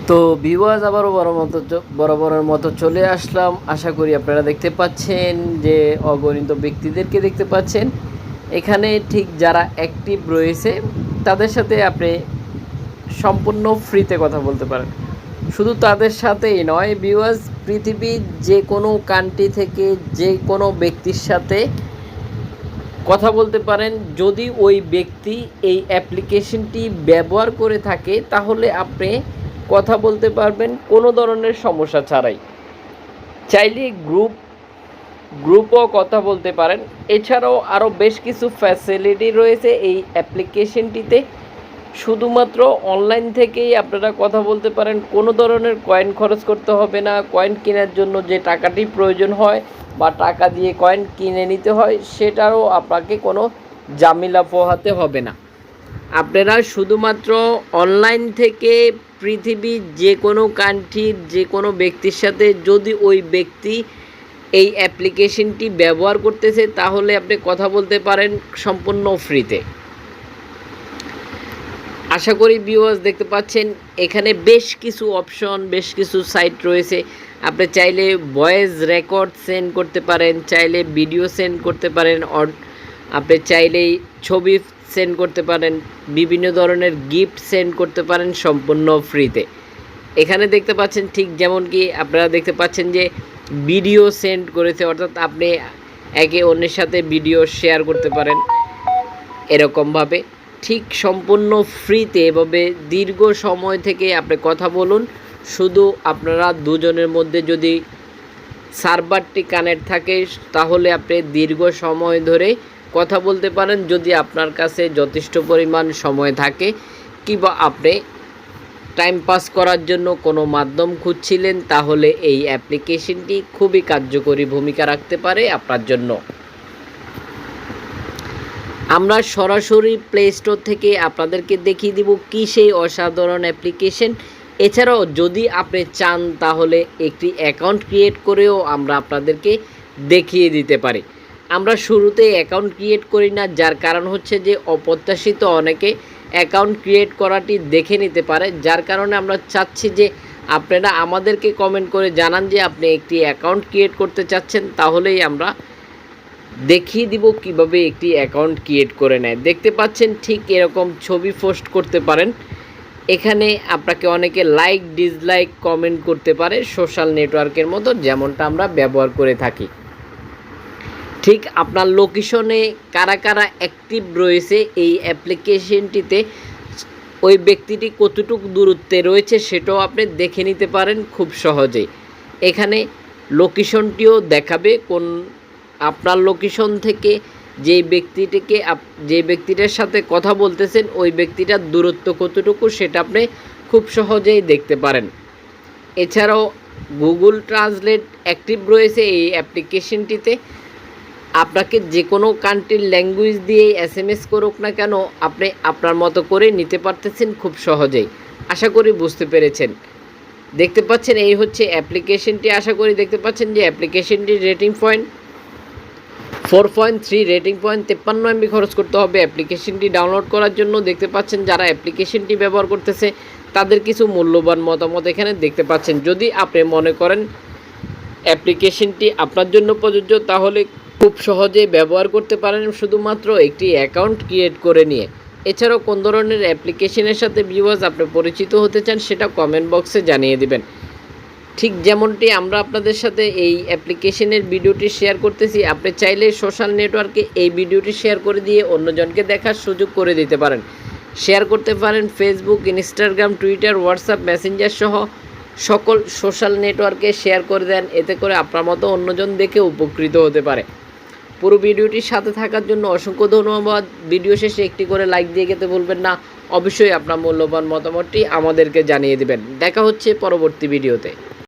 তো ভিউয়ার্স আবারও বরাবরের মতো চলে আসলাম। আশা করি আপনারা দেখতে পাচ্ছেন যে অগণিত ব্যক্তিদেরকে দেখতে পাচ্ছেন এখানে, ঠিক যারা অ্যাক্টিভ রয়েছে তাদের সাথে আপনি সম্পূর্ণ ফ্রিতে কথা বলতে পারেন। শুধু তাদের সাথেই নয় ভিউয়ার্স, পৃথিবীর যে কোনো কান্ট্রি থেকে যে কোনো ব্যক্তির সাথে কথা বলতে পারেন। যদি ওই ব্যক্তি এই অ্যাপ্লিকেশনটি ব্যবহার করে থাকে তাহলে আপনি কথা বলতে পারবেন কোনো ধরনের সমস্যা ছাড়াই। চাইলে গ্রুপও কথা বলতে পারেন। এছাড়াও আরও বেশ কিছু ফ্যাসিলিটি রয়েছে এই অ্যাপ্লিকেশনটিতে। শুধুমাত্র অনলাইন থেকেই আপনারা কথা বলতে পারেন, কোনো ধরনের কয়েন খরচ করতে হবে না। কয়েন কেনার জন্য যে টাকাটি প্রয়োজন হয় বা টাকা দিয়ে কয়েন কিনে নিতে হয় সেটারও আপনাকে কোনো ঝামেলা পোহাতে হবে না। আপনারা শুধুমাত্র অনলাইন থেকে পৃথিবীর যে কোনো কান্ট্রির যে কোনো ব্যক্তির সাথে, যদি ওই ব্যক্তি এই অ্যাপ্লিকেশনটি ব্যবহার করতেছে তাহলে আপনি কথা বলতে পারেন সম্পূর্ণ ফ্রিতে। আশা করি ভিউয়ার্স দেখতে পাচ্ছেন এখানে বেশ কিছু অপশন, বেশ কিছু সাইট রয়েছে। আপনি চাইলে ভয়েস রেকর্ড সেন্ড করতে পারেন, চাইলে ভিডিও সেন্ড করতে পারেন, আপনি চাইলেই ছবি সেন্ড করতে পারেন, বিভিন্ন ধরনের গিফট সেন্ড করতে পারেন সম্পূর্ণ ফ্রিতে। এখানে দেখতে পাচ্ছেন ঠিক যেমন কি আপনারা দেখতে পাচ্ছেন যে ভিডিও সেন্ড করেছে, অর্থাৎ আপনি একে অন্যের সাথে ভিডিও শেয়ার করতে পারেন এরকমভাবে। ঠিক সম্পূর্ণ ফ্রিতে এভাবে দীর্ঘ সময় থেকে আপনি কথা বলুন। শুধু আপনারা দুজনের মধ্যে যদি সার্ভারটি কানেক্ট থাকে তাহলে আপনি দীর্ঘ সময় ধরে কথা বলতে পারেন। যদি আপনার কাছে যথেষ্ট পরিমাণ সময় থাকে কিংবা আপনি টাইম পাস করার জন্য কোনো মাধ্যম খুঁজছিলেন তাহলে এই অ্যাপ্লিকেশনটি খুবই কার্যকরী ভূমিকা রাখতে পারে আপনার জন্য। আমরা সরাসরি প্লে স্টোর থেকে আপনাদেরকে দেখিয়ে দিব কি সেই অসাধারণ অ্যাপ্লিকেশন। এছাড়াও যদি আপনি চান তাহলে একটি অ্যাকাউন্ট ক্রিয়েট করেও আমরা আপনাদেরকে দেখিয়ে দিতে পারি। আমরা শুরুতে অ্যাকাউন্ট ক্রিয়েট করি না, যার কারণ হচ্ছে যে অপ্রত্যাশিত অনেকে অ্যাকাউন্ট ক্রিয়েট করাটি দেখে নিতে পারে। যার কারণে আমরা চাচ্ছি যে আপনারা আমাদেরকে কমেন্ট করে জানান যে আপনি একটি অ্যাকাউন্ট ক্রিয়েট করতে চাচ্ছেন, তাহলেই আমরা দেখিয়ে দিব কিভাবে একটি অ্যাকাউন্ট ক্রিয়েট করে নেয়। দেখতে পাচ্ছেন ঠিক এরকম ছবি পোস্ট করতে পারেন। এখানে আপনাকে অনেকে লাইক ডিসলাইক কমেন্ট করতে পারে সোশ্যাল নেটওয়ার্কের মতো, যেমনটা আমরা ব্যবহার করে থাকি। ঠিক আপনার লোকেশনে কারা কারা অ্যাক্টিভ রয়েছে এই অ্যাপ্লিকেশনটিতে, ওই ব্যক্তিটি কতটুকু দূরত্বে রয়েছে সেটাও আপনি দেখে নিতে পারেন খুব সহজেই। এখানে লোকেশনটিও দেখাবে কোন আপনার লোকেশন থেকে যে ব্যক্তিটার সাথে কথা বলতেছেন ওই ব্যক্তিটার দূরত্ব কতটুকু সেটা আপনি খুব সহজেই দেখতে পারেন। এছাড়াও গুগল ট্রান্সলেট অ্যাক্টিভ রয়েছে এই অ্যাপ্লিকেশনটিতে। আপনাকে যে কোনো কান্ট্রির ল্যাঙ্গুয়েজ দিয়ে SMS করুক না কেন আপনি আপনার মতো করে নিতে পারতেছেন খুব সহজেই। আশা করি বুঝতে পেরেছেন। দেখতে পাচ্ছেন এই হচ্ছে অ্যাপ্লিকেশনটি। আশা করি দেখতে পাচ্ছেন যে অ্যাপ্লিকেশনটির rating point 4.3, rating point 53 MB খরচ করতে হবে অ্যাপ্লিকেশনটি ডাউনলোড করার জন্য। দেখতে পাচ্ছেন যারা অ্যাপ্লিকেশনটি ব্যবহার করতেছে তাদের কিছু মূল্যবান মতামত এখানে দেখতে পাচ্ছেন। যদি আপনি মনে করেন অ্যাপ্লিকেশনটি আপনার জন্য প্রযোজ্য তাহলে খুব সহজেই ব্যবহার করতে পারেন শুধুমাত্র একটি অ্যাকাউন্ট ক্রিয়েট করে নিয়ে। এছাড়াও কোন ধরনের অ্যাপ্লিকেশনের সাথে ভিউয়ার্স আপনি পরিচিত হতে চান সেটা কমেন্ট বক্সে জানিয়ে দিবেন। ঠিক যেমনটি আমরা আপনাদের সাথে এই অ্যাপ্লিকেশনের ভিডিওটি শেয়ার করতেছি, আপনি চাইলে সোশ্যাল নেটওয়ার্কে এই ভিডিওটি শেয়ার করে দিয়ে অন্যজনকে দেখার সুযোগ করে দিতে পারেন। শেয়ার করতে পারেন Facebook, Instagram, Twitter, WhatsApp, Messenger সহ সকল সোশ্যাল নেটওয়ার্কে শেয়ার করে দেন। এতে করে আপনার মতো অন্যজন দেখে উপকৃত হতে পারে। পুরো ভিডিওটির সাথে থাকার জন্য অসংখ্য ধন্যবাদ। ভিডিও শেষে একটি করে লাইক দিয়ে যেতে ভুলবেন না। অবশ্যই আপনার মূল্যবান মতামতটি আমাদেরকে জানিয়ে দেবেন। দেখা হচ্ছে পরবর্তী ভিডিওতে।